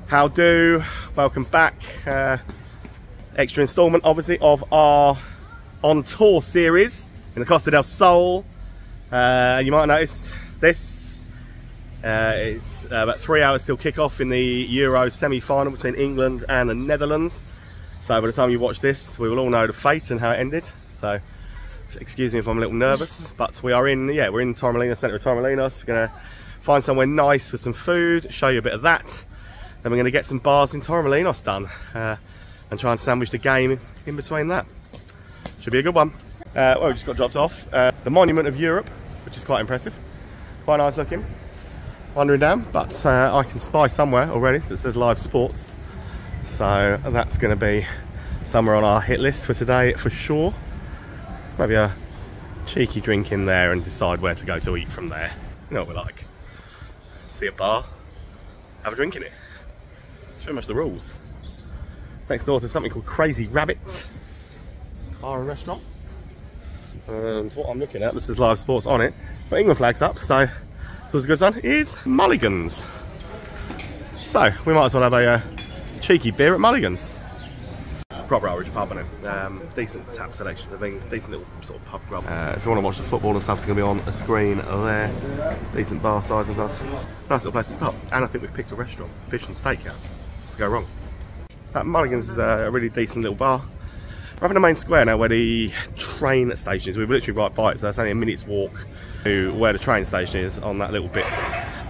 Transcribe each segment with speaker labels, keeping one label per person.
Speaker 1: How do? Welcome back. Extra instalment, obviously, of our on tour series in the Costa del Sol. You might have noticed this. It's about 3 hours till kick-off in the Euro semi-final between England and the Netherlands. So by the time you watch this, we will all know the fate and how it ended. So excuse me if I'm a little nervous, but we are in, yeah, we're in Torremolinos, centre of Torremolinos. Gonna find somewhere nice for some food, show you a bit of that. Then we're going to get some bars in Torremolinos done and try and sandwich the game in between that. Should be a good one. Well, we just got dropped off. The Monument of Europe, which is quite impressive. Quite nice looking. Wandering down, but I can spy somewhere already that says live sports. So that's going to be somewhere on our hit list for today for sure. Maybe a cheeky drink in there and decide where to go to eat from there. You know what we're like. See a bar, have a drink in it. It's pretty much the rules. Next door to something called Crazy Rabbit bar and restaurant. And what I'm looking at, this is live sports on it, but England flag's up, so it's a good sign, is Mulligan's. So we might as well have a cheeky beer at Mulligan's. Proper Irish pub, isn't it? Decent tap selections of things, decent little sort of pub grub. If you want to watch the football and stuff, it's going to be on a screen there. Decent bar size and stuff. Nice little place to stop. And I think we've picked a restaurant, Fish and Steakhouse. What's to go wrong? Mulligan's is a really decent little bar. We're up in the main square now where the train station is. We're literally right by it, so that's only a minute's walk to where the train station is on that little bit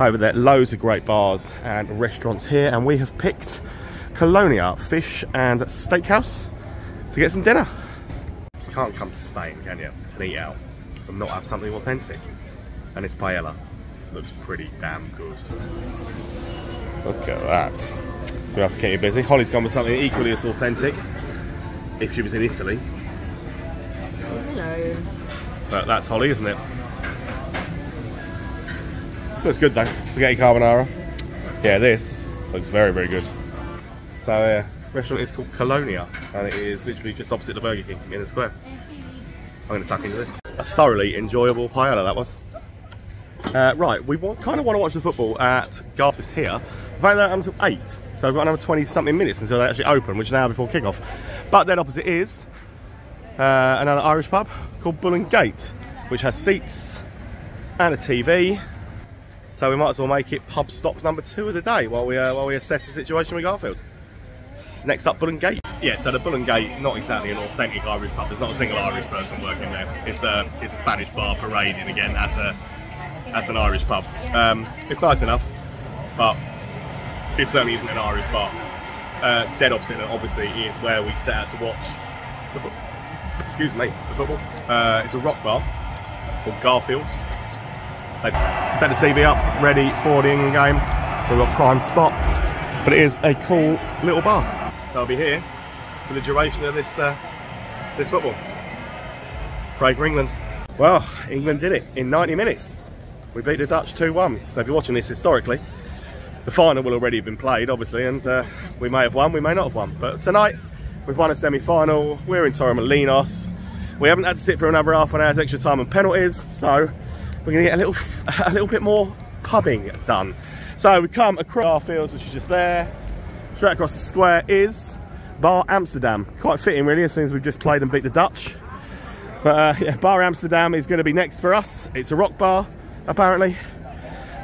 Speaker 1: over there. Loads of great bars and restaurants here, and we have picked Colonia Fish and Steakhouse to get some dinner. You can't come to Spain, can you, and eat out and not have something authentic. And this paella looks pretty damn good. Look at that. So we have to keep you busy. Holly's gone with something equally as authentic, if she was in Italy.
Speaker 2: Hello.
Speaker 1: But that's Holly, isn't it? Looks good though. Spaghetti carbonara. Yeah, this looks very, very good. So restaurant is called Colonia, and it is literally just opposite the Burger King in the square. I'm going to tuck into this. A thoroughly enjoyable paella that was. Right, we kind of want to watch the football at Garfield here. We've only got until 8, so we've got another 20 something minutes until they actually open, which is an hour before kick-off. But then opposite is another Irish pub called Bull and Gate, which has seats and a TV. So we might as well make it pub stop number 2 of the day while we assess the situation with Garfield. Next up, Bull and Gate. Yeah, so the Bull and Gate, not exactly an authentic Irish pub. There's not a single Irish person working there. It's a Spanish bar parading again as an Irish pub. It's nice enough, but it certainly isn't an Irish bar. Dead opposite, obviously, is where we set out to watch the football. Excuse me, the football. It's a rock bar called Garfield's. They've set the TV up, ready for the England game. We've got prime spot, but it is a cool little bar. So I'll be here for the duration of this this football. Pray for England. Well, England did it in 90 minutes. We beat the Dutch 2-1. So if you're watching this historically, the final will already have been played, obviously, and we may have won, we may not have won. But tonight, we've won a semi-final. We're in Torremolinos. We haven't had to sit for another half an hour's extra time and penalties, so we're going to get a little bit more pubbing done. So we come across our fields, which is just there. Straight across the square is Bar Amsterdam. Quite fitting, really, as soon as we've just played and beat the Dutch. But yeah, Bar Amsterdam is going to be next for us. It's a rock bar, apparently.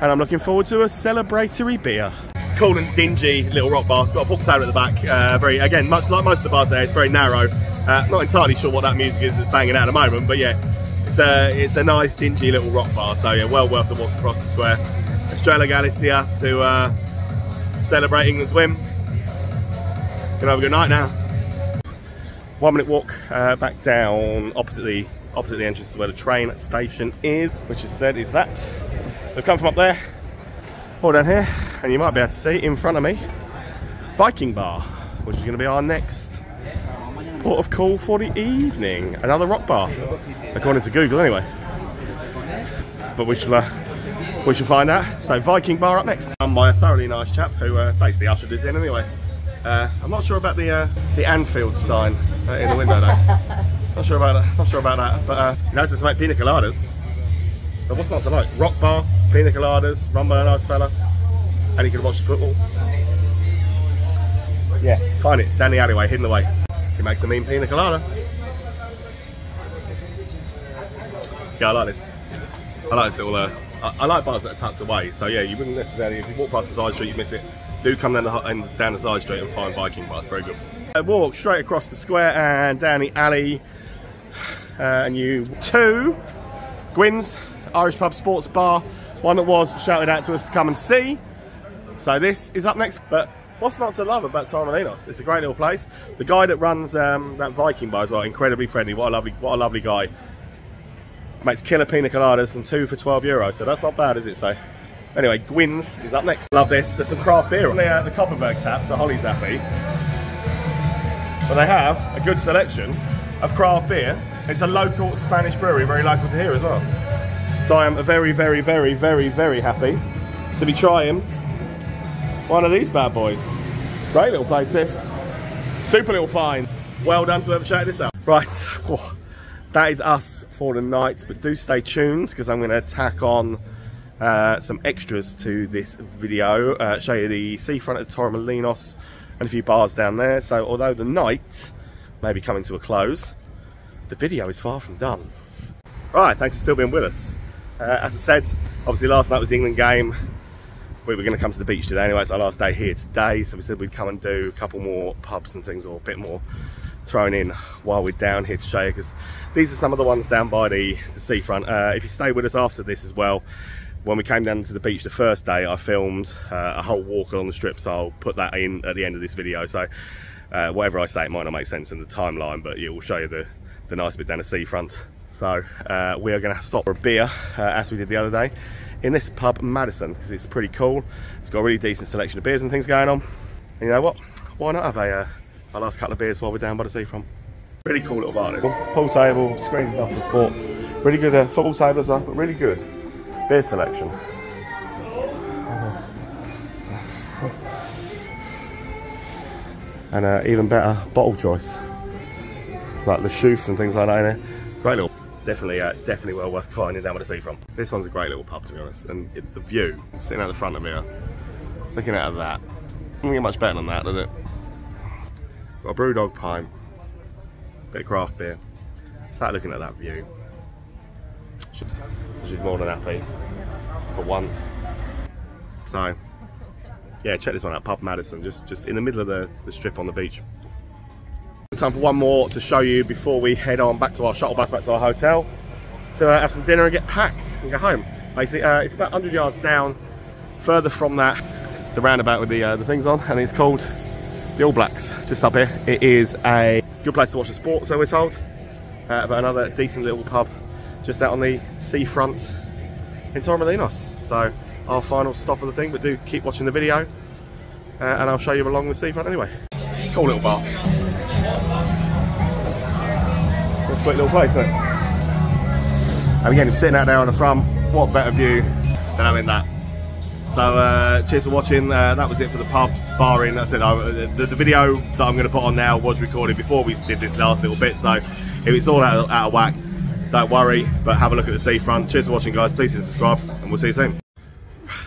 Speaker 1: And I'm looking forward to a celebratory beer. Cool and dingy little rock bar. It's got a pork table at the back. Again, much like most of the bars there, it's very narrow. Not entirely sure what that music is that's banging out at the moment, but yeah, it's a nice dingy little rock bar. So yeah, well worth the walk across the square. Estrella Galicia to celebrate England's win. Gonna have a good night now. 1 minute walk back down opposite the entrance to where the train station is, which is said is that. So come from up there, all down here, and you might be able to see in front of me Viking Bar, which is going to be our next port of call for the evening. Another rock bar, according to Google anyway. But we shall find out. So Viking Bar up next. Done by a thoroughly nice chap who basically ushered us in anyway. I'm not sure about the Anfield sign in the window though. Not sure about that. But you know, to make pina coladas. So what's not to like? Rock bar, pina coladas, run by a nice fella, and you can watch the football. Yeah, find it down the alleyway, hidden away. He makes a mean pina colada. Yeah, I like this. I like this little. I like bars that are tucked away. So yeah, you wouldn't necessarily, if you walk past the side street, you miss it. Do come down the side street and find Viking bars. Very good. Walk straight across the square and down the alley, and you to Gwyn's Irish Pub Sports Bar. One that was shouted out to us to come and see. So this is up next. But what's not to love about Torremolinos? It's a great little place. The guy that runs that Viking bar as well, incredibly friendly. What a lovely guy. Makes killer pina coladas and 2 for €12. So that's not bad, is it? So anyway, Gwyn's is up next. Love this. There's some craft beer on the Copperberg tap, so Holly's happy. But they have a good selection of craft beer. It's a local Spanish brewery, very local to here as well. So I am very, very, very, very, very happy to be trying one of these bad boys. Great little place this. Super little find. Well done to whoever shouted this out. Right, that is us for the night, but do stay tuned because I'm going to tack on some extras to this video. Show you the seafront at Torremolinos and a few bars down there. So although the night may be coming to a close, the video is far from done. Right, thanks for still being with us. As I said, obviously last night was the England game. We were going to come to the beach today anyway. It's our last day here today, so we said we'd come and do a couple more pubs and things, or a bit more thrown in while we're down here to show you, because these are some of the ones down by the seafront. If you stay with us after this as well, when we came down to the beach the first day, I filmed a whole walk along the strip, so I'll put that in at the end of this video. So whatever I say, it might not make sense in the timeline, but it will show you the nice bit down the seafront. So we are going to stop for a beer, as we did the other day, in this pub, Madison, because it's pretty cool. It's got a really decent selection of beers and things going on. And you know what? Why not have a last couple of beers while we're down by the seafront? Really cool little bar. Pool table, screen stuff for sport. Really good football table as well, but really good beer selection. And even better bottle choice, like the Schoof and things like that in there. Great little, definitely well worth finding down by the seafront. This one's a great little pub, to be honest, and the view, sitting at the front of here, looking at that, doesn't get much better than that, does it? Got a Brewdog pint, bit of craft beer, sat looking at that view. She's more than happy for once. So yeah, check this one out, Pub Madison, just in the middle of the strip on the beach. Time for one more to show you before we head on back to our shuttle bus, back to our hotel, to have some dinner and get packed and go home. Basically, it's about 100 yards down, further from that, the roundabout with the things on, and it's called the All Blacks, just up here. It is a good place to watch the sport, so we're told, but another decent little pub just out on the seafront in Torremolinos. So our final stop of the thing, but do keep watching the video, and I'll show you along the seafront anyway. Cool little bar. It's a sweet little place, isn't it? And again, sitting out there on the front, what better view than having that. So cheers for watching. That was it for the pubs, barring, I said, the video that I'm going to put on now was recorded before we did this last little bit, so if it's all out of whack, don't worry, but have a look at the seafront. Cheers for watching, guys. Please subscribe, and we'll see you soon.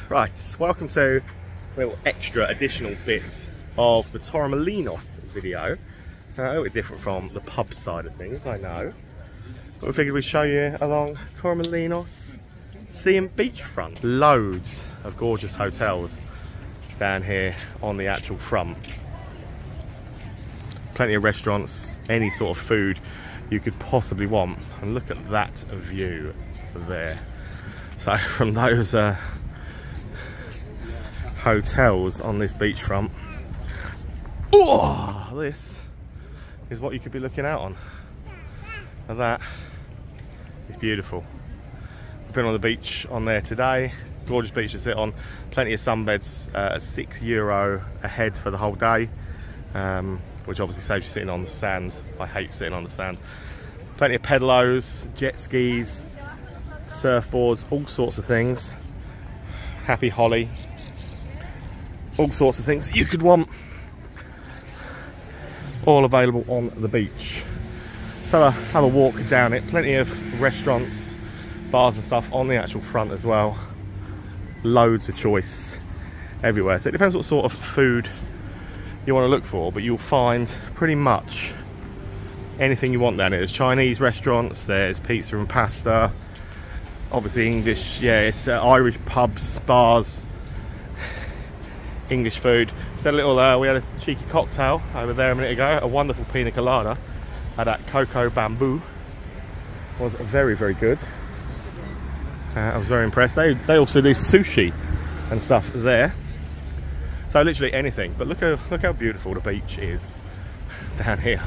Speaker 1: Right, welcome to a little extra additional bit of the Torremolinos video. A little bit different from the pub side of things, I know. But we figured we'd show you along Torremolinos sea and beachfront. Loads of gorgeous hotels down here on the actual front. Plenty of restaurants, any sort of food you could possibly want. And look at that view there. So from those hotels on this beachfront, oh, this is what you could be looking out on. And that is beautiful. We've been on the beach on there today. Gorgeous beach to sit on. Plenty of sunbeds at €6 a head for the whole day, which obviously saves you sitting on the sand. I hate sitting on the sand. Plenty of pedalos, jet skis, surfboards, all sorts of things. Happy Holly. All sorts of things that you could want. All available on the beach. So have a walk down it. Plenty of restaurants, bars and stuff on the actual front as well. Loads of choice everywhere. So it depends what sort of food you want to look for, but you'll find pretty much anything you want down here. There's Chinese restaurants, there's pizza and pasta, obviously English, yeah, it's Irish pubs, bars, English food. We had a cheeky cocktail over there a minute ago, a wonderful pina colada. Had that cocoa bamboo. Was very, very good. I was very impressed. They also do sushi and stuff there. So literally anything. But look how beautiful the beach is down here.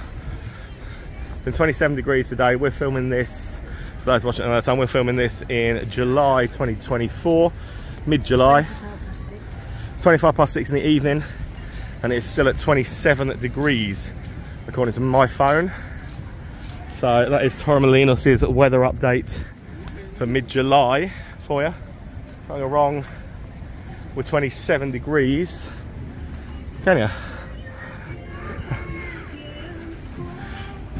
Speaker 1: It's been 27 degrees today. We're filming this, for those watching another time, we're filming this in July 2024, mid-July. 25 past 6 in the evening, and it's still at 27 degrees according to my phone. So that is Torremolinos' weather update for mid-July for you. Can't go wrong with 27 degrees, can you?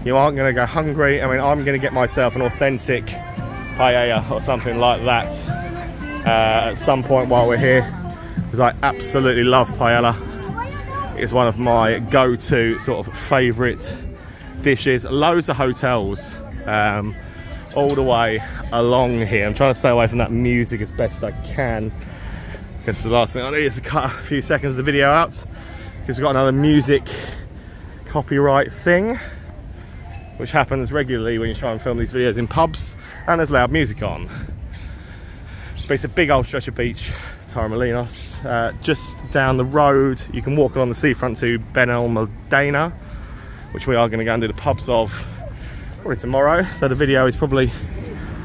Speaker 1: You aren't going to go hungry. I mean, I'm going to get myself an authentic paella or something like that at some point while we're here, because I absolutely love paella. It's one of my go-to sort of favourite dishes. Loads of hotels all the way along here. I'm trying to stay away from that music as best I can, because the last thing I need is to cut a few seconds of the video out, because we've got another music copyright thing, which happens regularly when you try and film these videos in pubs and there's loud music on. But it's a big old stretch of beach, Torremolinos. Just down the road, you can walk along the seafront to Benalmádena, which we are going to go and do the pubs of probably tomorrow. So the video is probably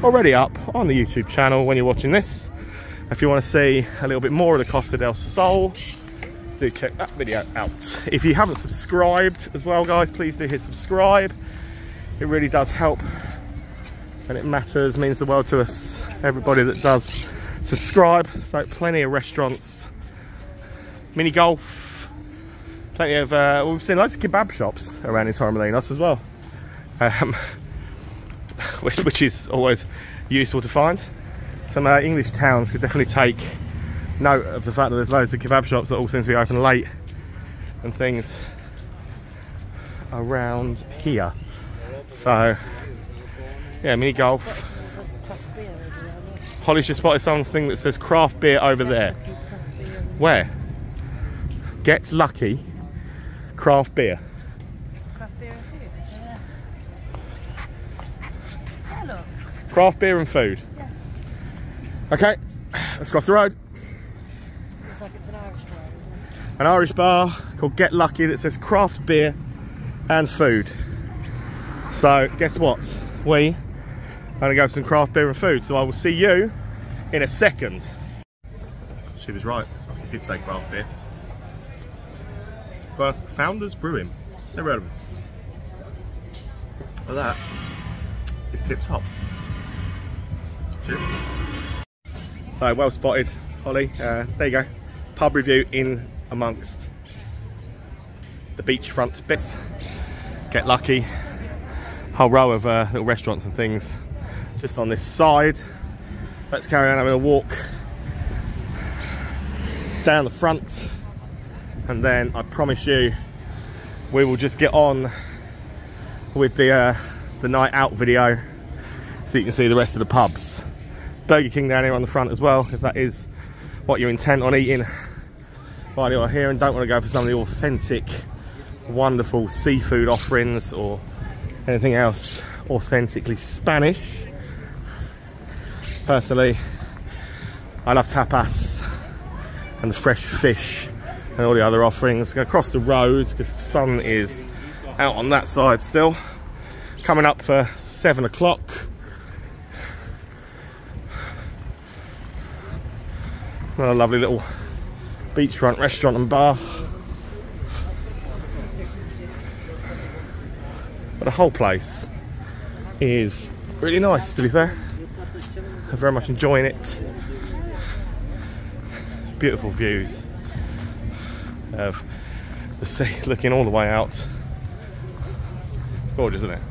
Speaker 1: already up on the YouTube channel when you're watching this. If you want to see a little bit more of the Costa del Sol, do check that video out. If you haven't subscribed as well, guys, please do hit subscribe. It really does help, and it matters, means the world to us, everybody that does subscribe. So plenty of restaurants, mini golf, plenty of we've seen loads of kebab shops around in Torremolinos as well, which is always useful to find. Some English towns could definitely take note of the fact that there's loads of kebab shops that all seem to be open late and things around here. So yeah, mini golf. Holly's just spotted something that says craft beer over there. Where? Get Lucky craft beer.
Speaker 2: Craft beer and food. Yeah. Hello.
Speaker 1: Craft beer and food.
Speaker 2: Yeah.
Speaker 1: Okay, let's cross the road.
Speaker 2: Looks like it's an Irish bar, isn't it?
Speaker 1: An Irish bar called Get Lucky that says craft beer and food. So guess what? We are going to go for some craft beer and food. So I will see you in a second. She was right. He did say craft beer. But Founders Brewing. Never heard of them. Well, that is tip top. Cheers. So well spotted, Holly. There you go. Pub review in amongst the beachfront bits. Get Lucky. Whole row of little restaurants and things just on this side. Let's carry on having a walk down the front, and then I promise you we will just get on with the night out video so you can see the rest of the pubs. Burger King down here on the front as well, if that is what you're intent on eating while you're here and don't want to go for some of the authentic wonderful seafood offerings or anything else authentically Spanish. Personally, I love tapas and the fresh fish and all the other offerings. I'm going to cross the road because the sun is out on that side still. Coming up for 7 o'clock. Another lovely little beachfront restaurant and bar. But the whole place is really nice, to be fair. I'm very much enjoying it. Beautiful views of the sea looking all the way out. It's gorgeous, isn't it?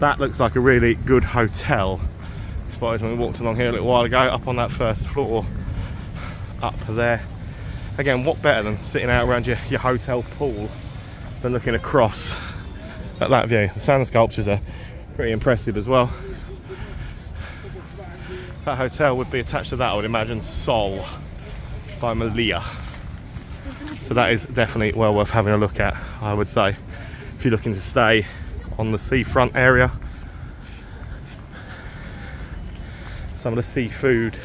Speaker 1: That looks like a really good hotel. Spotted when we walked along here a little while ago, up on that first floor, up there. Again, what better than sitting out around your hotel pool than looking across at that view. The sand sculptures are pretty impressive as well. That hotel would be attached to that, I would imagine, Sol by Malia. So that is definitely well worth having a look at, I would say, if you're looking to stay on the seafront area. Some of the seafood.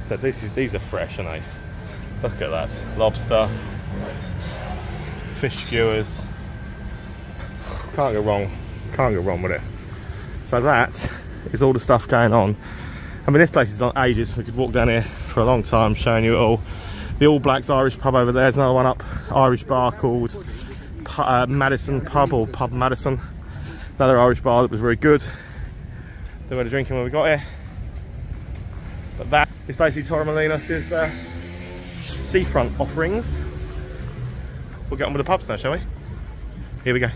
Speaker 1: So these are fresh, aren't they? Look at that. Lobster, fish skewers. Can't go wrong. Can't go wrong with it. So that is all the stuff going on. I mean, this place is not ages. We could walk down here for a long time showing you it all. The All Blacks Irish pub over there. There's another one up. Irish bar called Madison Pub, or Pub Madison. Another Irish bar that was very good. They were drinking when we got here. But that is basically Torremolinos' seafront offerings. We'll get on with the pubs now, shall we? Here we go.